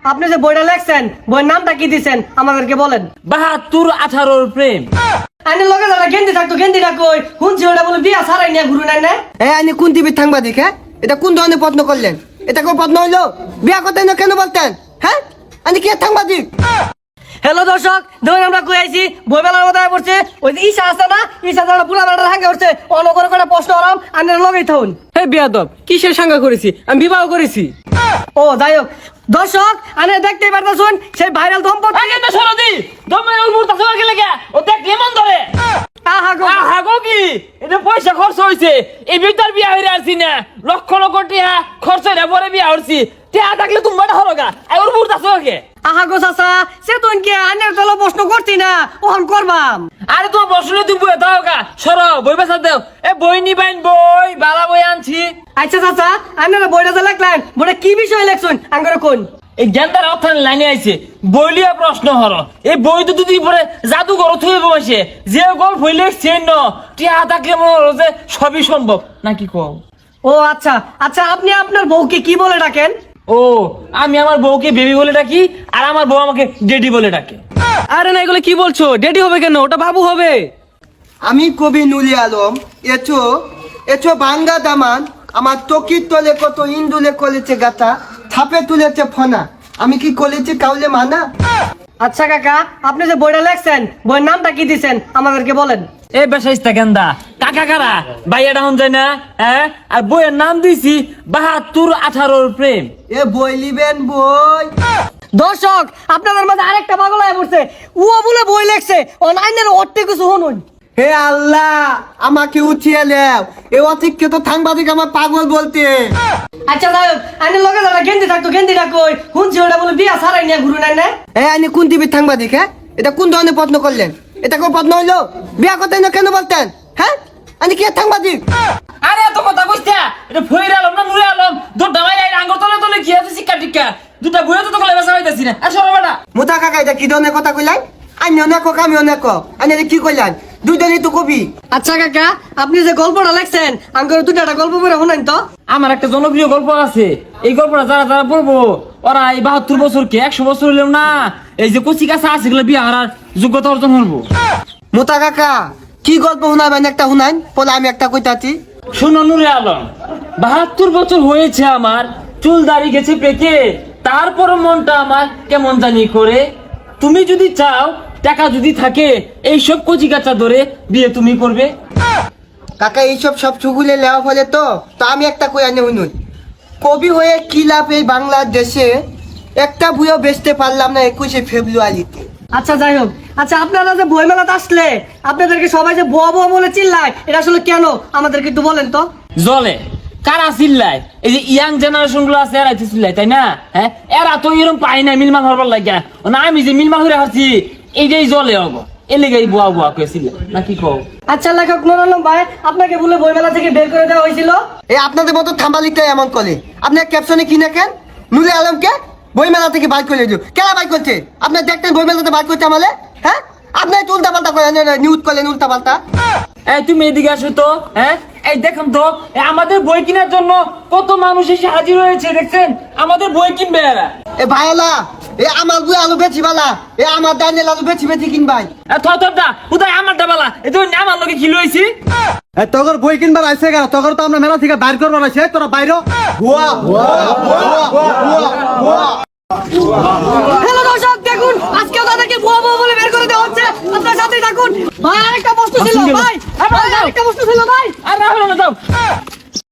আপনি যে বইটা লেখছেন বইয়ের নামটা কি দিছেন আমাদেরকে বলেন। 72-18 প্রেম। আইনের লগে যারা গেন্দি থাকতো গেন্দিটা কই শুনছি ওটা বলে বিয়া সারাই নিয়ে ঘুরে নাই না। আইনি কোন টিভির সাংবাদিক? হ্যাঁ, এটা কোন ধরনের প্রশ্ন করলেন? এটা কোন প্রশ্ন হইলো? বিয়া করতেন না কেন বলতেন? হ্যাঁ, আমি কি সাংবাদিক? হ্যালো দর্শক, ধরুন আমরা কই আইছি বই মেলার মধ্যে পড়ছে ওই যে ঈশা আছে না, ঈশা যারা পুরা বেড়ার হাঙ্গে উঠছে অনগর করে প্রশ্ন আরাম আইনের লগেই থাকুন। হে বিয়াদব, কিসের সাঙ্গা করেছি? আমি বিবাহ করেছি। ও যাই হোক দর্শক, আনে দেখতেই পারতেছুন সেই ভাইরাল দম্পতি। আগে না সরদি, দমের উপর তাসবা গেলে কে? ও দেখ লেমন ধরে। আহা গো আহা গো কি? এটা পয়সা খরচ হইছে। এই ভিতর বিয়া হইরে আসি না। লক্ষ লক্ষ টাকা খরচ হইরা পরে বিয়া হইছি। টাকা থাকলে তুমি বড় হরগা। আর ওর উপর তাসবা কে? আহা গো চাচা, সে তুই কি আইনের তলে প্রশ্ন করতি না ওহন করবাম। আরে তোমার বসলে তুমি বই দাও গা। সরো বই বেচা দাও। এ বই নিবাইন বই, বালা বই আনছি। আচ্ছা চাচা, আইনের বইটা যে লেখলেন বইটা কি বিষয় লেখছুন আঙ্গরে কোন? এই জ্ঞানদার অর্থায়ন লাইনে আইছে বইলিয়া প্রশ্ন হর এই বই তো দুদিন পরে জাদুঘর থুয়ে বসে যে গল্প হইলে চেন টিয়া থাকলে মনে হলো যে সবই সম্ভব নাকি কও? ও আচ্ছা আচ্ছা, আপনি আপনার বউকে কি বলে ডাকেন? ও আমি আমার বউকে বেবি বলে ডাকি আর আমার বউ আমাকে ডেডি বলে ডাকে। আরে না, এগুলো কি বলছো? ডেডি হবে কেন? ওটা বাবু হবে। আমি কবি নুলি আলম। এছো এছো ভাঙ্গা দামান, আমার তকির তলে কত ইন্দুলে কলেছে গাতা, থাপে তুলেছে ফনা, আমি কি কলেছি কাউলে মানা? আচ্ছা কাকা, আপনি যে বইটা লেখছেন বইয়ের নামটা কি দিছেন আমাদেরকে বলেন। এই বেশাইস্তা গেন্দা কাকা কারা বাইয়া ডাউন যায় না, হ্যাঁ? আর বইয়ের নাম দিছি 72-18 প্রেম। এ বই লিবেন বই। দর্শক, আপনাদের মাঝে আরেকটা পাগল হয়ে পড়ছে, ও বলে বই লেখছে ও আইনের অর্থে কিছু শুনুন। হে আল্লাহ, আমাকে উঠিয়ে লেও। এ অতিক্ত সাংবাদিক আমার পাগল বলতে। আচ্ছা যাই হোক, আইনের লগে যারা গেন্দি থাকতো গেন্দিটা কই শুনছি ওটা বলে বিয়া সারাই নিয়ে ঘুরে নাই না। আইনি কোন টিভির সাংবাদিক? হ্যাঁ, এটা কোন ধরনের প্রশ্ন করলেন? এটা কোন প্রশ্ন হইলো? বিয়া করতেন না কেন বলতেন? হ্যাঁ, আমি কি সাংবাদিক? আরে এত কথা কইতা এটা ফইর আলম না নুরে আলম দুটা মাইরা আঙ্গুর তলে তলে কি আছে শিক্ষা টিক্কা দুটা বইয়ে তো কলে বেচা হইতাছি না। আর সরো বেটা মোটা কাকা, এটা কি ধরনের কথা কইলেন? আইনি অনেক কক, আমি অনেক কক। আইনি কি কইলেন? দুইজনই তো কবি। আচ্ছা কাকা, আপনি যে গল্পটা লেখছেন আঙ্গরে দুটা গল্প করে শুনেন তো। আমার একটা জনপ্রিয় গল্প আছে, এই গল্পটা যারা যারা পড়বো ওরা এই 72 বছর কে 100 বছর হইলেও না এই যে কচি কাঁচা আছে এগুলো বিয়ে হারার যোগ্যতা অর্জন করবো। মোটা কাকা, কি গল্প শোনাবেন? একটা শুনান, পরে আমি একটা কইতাছি। শোনো নুরে আলম, 72 বছর হয়েছে আমার, চুল দাড়ি গেছে পেকে, তারপর মনটা আমার কেমন জানি করে। তুমি যদি চাও, টাকা যদি থাকে, এইসব কচি কাঁচা ধরে বিয়ে তুমি করবে। কাকা, এইসব সব চুগুলে নেওয়া ফলে তো তো আমি একটা কই আনি শুনুন। কবি হয়ে কি লাভ এই বাংলাদেশে, একটা বইও বেচতে পারলাম না 21শে ফেব্রুয়ারিতে। আচ্ছা যাই হোক, আচ্ছা আপনারা যে বই মেলাতে আসলে আপনাদেরকে সবাই যে বুয়া বুয়া বলে চিল্লায় এটা আসলে কেন আমাদেরকে একটু বলেন তো। জলে কারা চিল্লায়? এই যে ইয়াং জেনারেশন গুলো আছে এরা চিল্লায়, তাই না? হ্যাঁ, এরা তো এরকম পাই না মিলমা হরবার লাগিয়া না, আমি যে মিলমা হরে হারছি এইটাই জলে হবো এলেগাই বুয়া বুয়া কয়েছিল নাকি কও? আচ্ছা লেখক নুর আলম ভাই, আপনাকে বলে বই মেলা থেকে বের করে দেওয়া হয়েছিল। এই আপনাদের মতো থাম্বালিকটাই এমন করে। আপনার ক্যাপশনে কি লেখেন? নুরে আলমকে বই মেলা থেকে বাইর করে দিও। কেনা বাইর করছে? আপনার দেখতেন বই মেলাতে বাইর করছে আমালে? হ্যাঁ, আপনার উল্টা পাল্টা করেন, নিউজ করলেন উল্টা পাল্টা। এই তুমি এদিকে আসো তো। হ্যাঁ, এই দেখুন তো আমাদের বই কেনার জন্য কত মানুষ এসে হাজির হয়েছে, দেখছেন? আমাদের বই কিনবে এরা। এ ভাইলা, এ আমার বই আলু বেচি বালা, এ আমার দানের আলু বেচি বেচি কিনবাই। থরটা উদয় আমার ডাবালা এই তো আমার লোকে কি লইছি। তগর বই কিনবার আইছে কেন? তগর তো আমরা মেলা থেকে বাইর করবার আইছে, তোরা বাইরে। হ্যালো দর্শক, দেখুন আজকে তাদেরকে বুয়া বুয়া বলে বের করে দেওয়া হচ্ছে। আপনার সাথে থাকুন ভাই। আরেকটা প্রশ্ন ছিল ভাই, আরেকটা প্রশ্ন ছিল ভাই। আর রাখো না যাও।